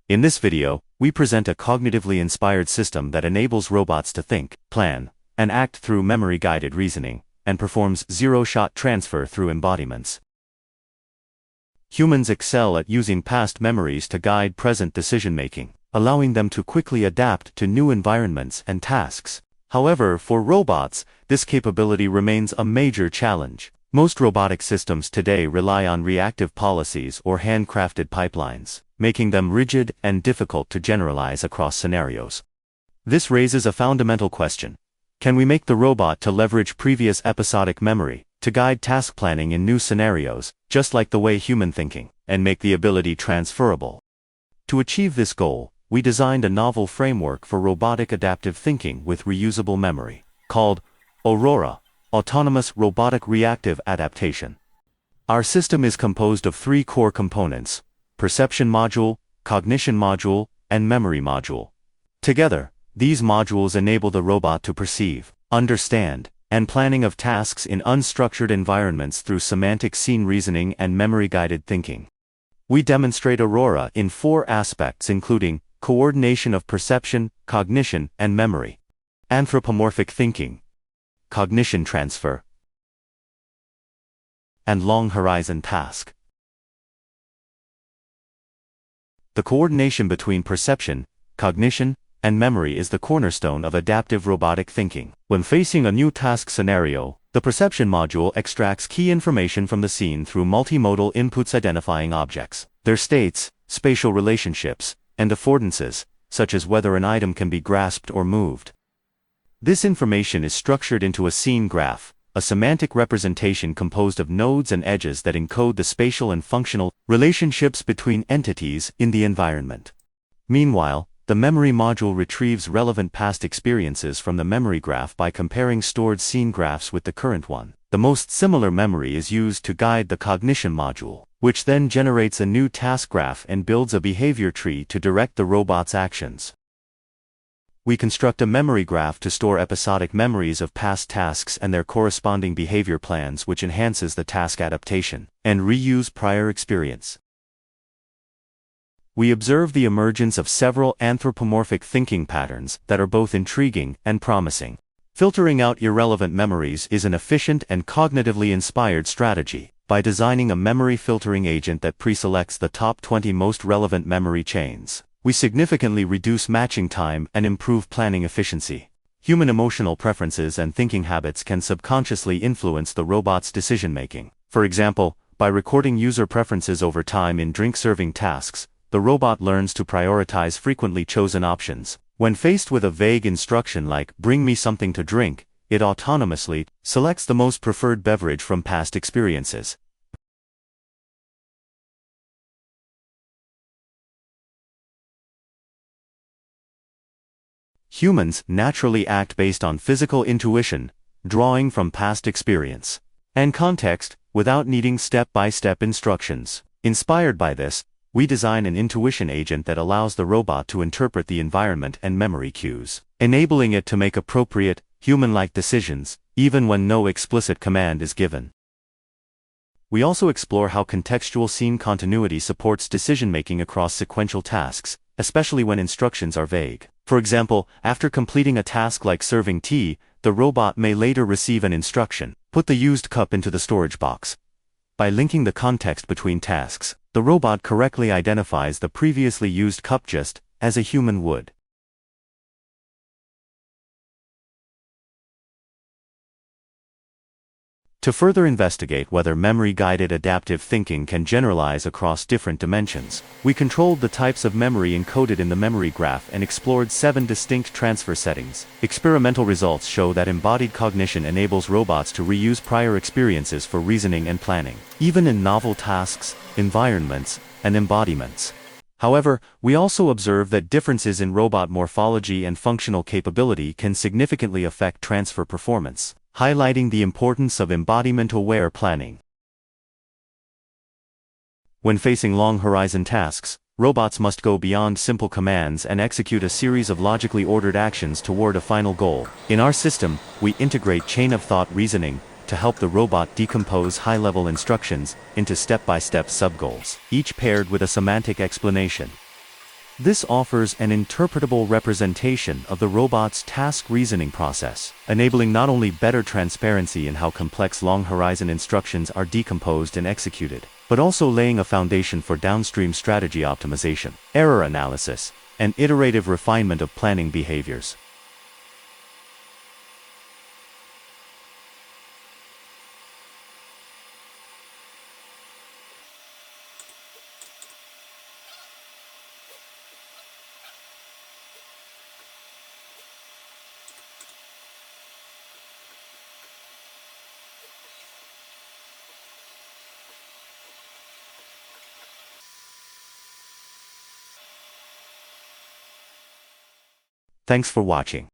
In this video, we present a cognitively inspired system that enables robots to think, plan, and act through memory-guided reasoning, and performs zero-shot transfer through embodiments. Humans excel at using past memories to guide present decision-making, allowing them to quickly adapt to new environments and tasks. However, for robots, this capability remains a major challenge. Most robotic systems today rely on reactive policies or handcrafted pipelines, making them rigid and difficult to generalize across scenarios. This raises a fundamental question. Can we make the robot to leverage previous episodic memory to guide task planning in new scenarios, just like the way human thinking, and make the ability transferable? To achieve this goal, we designed a novel framework for robotic adaptive thinking with reusable memory, called Aurora, Autonomous Robotic Reactive Adaptation. Our system is composed of three core components: perception module, cognition module, and memory module. Together, these modules enable the robot to perceive, understand, and planning of tasks in unstructured environments through semantic scene reasoning and memory-guided thinking. We demonstrate Aurora in four aspects, including coordination of perception, cognition, and memory, anthropomorphic thinking, cognition transfer, and long-horizon task. The coordination between perception, cognition, and memory is the cornerstone of adaptive robotic thinking. When facing a new task scenario, the perception module extracts key information from the scene through multimodal inputs identifying objects, their states, spatial relationships, and affordances, such as whether an item can be grasped or moved. This information is structured into a scene graph, a semantic representation composed of nodes and edges that encode the spatial and functional relationships between entities in the environment. Meanwhile, the memory module retrieves relevant past experiences from the memory graph by comparing stored scene graphs with the current one. The most similar memory is used to guide the cognition module, which then generates a new task graph and builds a behavior tree to direct the robot's actions. We construct a memory graph to store episodic memories of past tasks and their corresponding behavior plans, which enhances the task adaptation, and reuse prior experience. We observe the emergence of several anthropomorphic thinking patterns that are both intriguing and promising. Filtering out irrelevant memories is an efficient and cognitively inspired strategy. By designing a memory filtering agent that preselects the top 20 most relevant memory chains, we significantly reduce matching time and improve planning efficiency. Human emotional preferences and thinking habits can subconsciously influence the robot's decision-making. For example, by recording user preferences over time in drink-serving tasks, the robot learns to prioritize frequently chosen options. When faced with a vague instruction like, "Bring me something to drink," it autonomously selects the most preferred beverage from past experiences. Humans naturally act based on physical intuition, drawing from past experience and context, without needing step-by-step instructions. Inspired by this, we design an intuition agent that allows the robot to interpret the environment and memory cues, enabling it to make appropriate, human-like decisions, even when no explicit command is given. We also explore how contextual scene continuity supports decision-making across sequential tasks, especially when instructions are vague. For example, after completing a task like serving tea, the robot may later receive an instruction: put the used cup into the storage box. By linking the context between tasks, the robot correctly identifies the previously used cup just as a human would. To further investigate whether memory-guided adaptive thinking can generalize across different dimensions, we controlled the types of memory encoded in the memory graph and explored 7 distinct transfer settings. Experimental results show that embodied cognition enables robots to reuse prior experiences for reasoning and planning, even in novel tasks, environments, and embodiments. However, we also observe that differences in robot morphology and functional capability can significantly affect transfer performance, highlighting the importance of embodiment-aware planning. When facing long-horizon tasks, robots must go beyond simple commands and execute a series of logically ordered actions toward a final goal. In our system, we integrate chain-of-thought reasoning to help the robot decompose high-level instructions into step-by-step sub-goals, each paired with a semantic explanation. This offers an interpretable representation of the robot's task reasoning process, enabling not only better transparency in how complex long-horizon instructions are decomposed and executed, but also laying a foundation for downstream strategy optimization, error analysis, and iterative refinement of planning behaviors. Thanks for watching.